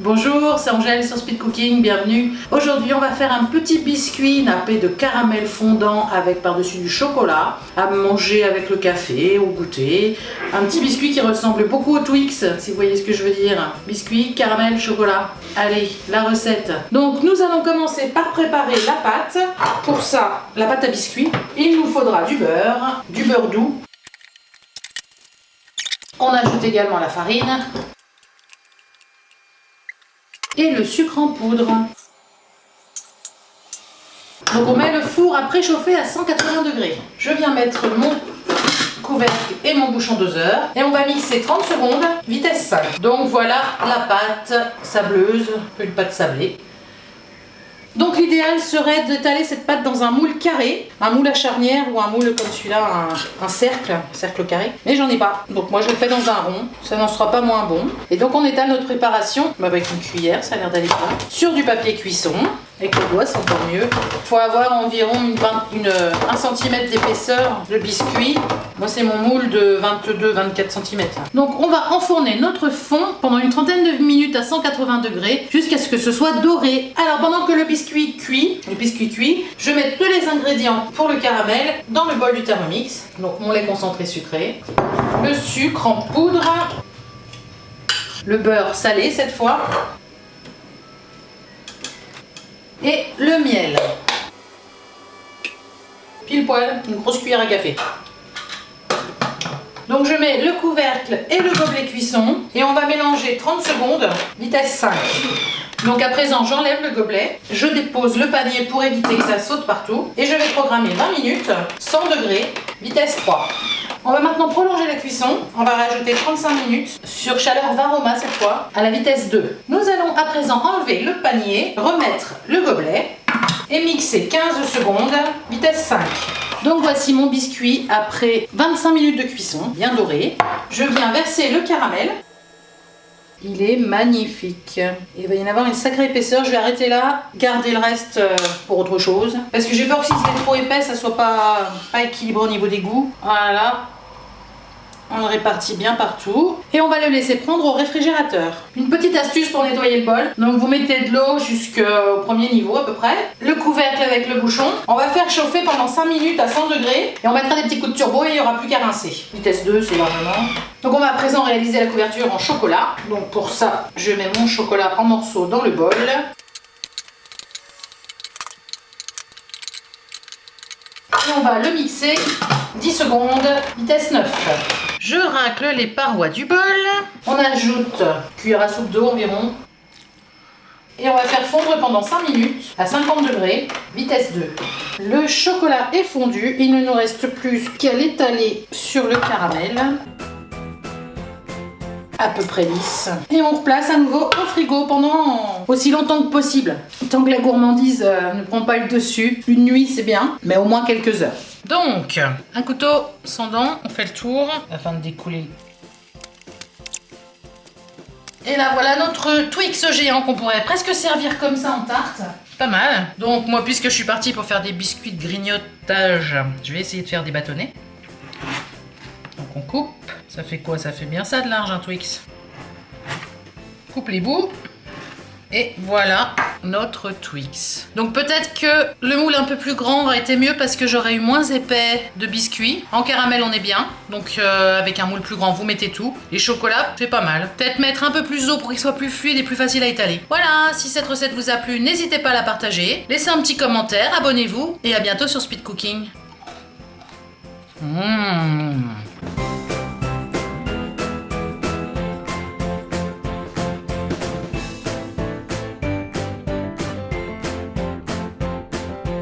Bonjour, c'est Angèle sur Speed Cooking, bienvenue. Aujourd'hui, on va faire un petit biscuit nappé de caramel fondant avec par-dessus du chocolat à manger avec le café, au goûter. Un petit biscuit qui ressemble beaucoup au Twix, si vous voyez ce que je veux dire. Biscuit, caramel, chocolat. Allez, la recette. Donc, nous allons commencer par préparer la pâte. Pour ça, la pâte à biscuit, il nous faudra du beurre doux. On ajoute également la farine et le sucre en poudre. Donc on met le four à préchauffer à 180 degrés. Je viens mettre mon couvercle et mon bouchon doseur et on va mixer 30 secondes, vitesse 5. Donc voilà la pâte sableuse, une pâte sablée. Donc l'idéal serait d'étaler cette pâte dans un moule carré, un moule à charnière ou un moule comme celui-là, un cercle carré. Mais j'en ai pas, donc moi je le fais dans un rond, ça n'en sera pas moins bon. Et donc on étale notre préparation avec une cuillère, ça a l'air d'aller bien, sur du papier cuisson. Avec le doigt, c'est encore mieux. Il faut avoir environ 1 cm d'épaisseur de biscuit. Moi, c'est mon moule de 22-24 cm. Donc, on va enfourner notre fond pendant une trentaine de minutes à 180 degrés jusqu'à ce que ce soit doré. Alors, pendant que le biscuit cuit, je mets tous les ingrédients pour le caramel dans le bol du Thermomix. Donc, mon lait concentré sucré, le sucre en poudre, le beurre salé cette fois, et le miel. Pile poil, une grosse cuillère à café. Donc je mets le couvercle et le gobelet cuisson et on va mélanger 30 secondes, vitesse 5. Donc à présent j'enlève le gobelet, je dépose le panier pour éviter que ça saute partout et je vais programmer 20 minutes, 100 degrés, vitesse 3. On va maintenant prolonger la cuisson, on va rajouter 35 minutes sur chaleur Varoma cette fois, à la vitesse 2. Nous allons à présent enlever le panier, remettre le gobelet et mixer 15 secondes, vitesse 5. Donc voici mon biscuit après 25 minutes de cuisson, bien doré. Je viens verser le caramel. Il est magnifique. Il va y en avoir une sacrée épaisseur. Je vais arrêter là, garder le reste pour autre chose. Parce que j'ai peur que si c'est trop épais, ça soit pas équilibré au niveau des goûts. Voilà. On le répartit bien partout. Et on va le laisser prendre au réfrigérateur. Une petite astuce pour nettoyer le bol. Donc vous mettez de l'eau jusqu'au premier niveau à peu près. Le couvercle avec le bouchon. On va faire chauffer pendant 5 minutes à 100 degrés. Et on mettra des petits coups de turbo et il n'y aura plus qu'à rincer. Vitesse 2, c'est largement. Donc on va à présent réaliser la couverture en chocolat. Donc pour ça, je mets mon chocolat en morceaux dans le bol. Et on va le mixer 10 secondes, vitesse 9. Je racle les parois du bol. On ajoute cuillère à soupe d'eau environ. Et on va faire fondre pendant 5 minutes à 50 degrés, vitesse 2. Le chocolat est fondu, il ne nous reste plus qu'à l'étaler sur le caramel. À peu près lisse. Et on replace à nouveau au frigo pendant aussi longtemps que possible. Tant que la gourmandise ne prend pas le dessus. Une nuit c'est bien, mais au moins quelques heures. Donc, un couteau sans dents, on fait le tour afin de découler. Et là voilà notre Twix géant qu'on pourrait presque servir comme ça en tarte. Pas mal. Donc moi puisque je suis partie pour faire des biscuits de grignotage, je vais essayer de faire des bâtonnets. Donc on coupe. Ça fait quoi? Ça fait bien ça de large un Twix. Coupe les bouts. Et voilà notre Twix. Donc peut-être que le moule un peu plus grand aurait été mieux parce que j'aurais eu moins épais de biscuits. En caramel on est bien. Donc avec un moule plus grand vous mettez tout. Les chocolats c'est pas mal. Peut-être mettre un peu plus d'eau pour qu'il soit plus fluide et plus facile à étaler. Voilà, si cette recette vous a plu, n'hésitez pas à la partager. Laissez un petit commentaire, abonnez-vous et à bientôt sur Speed Cooking.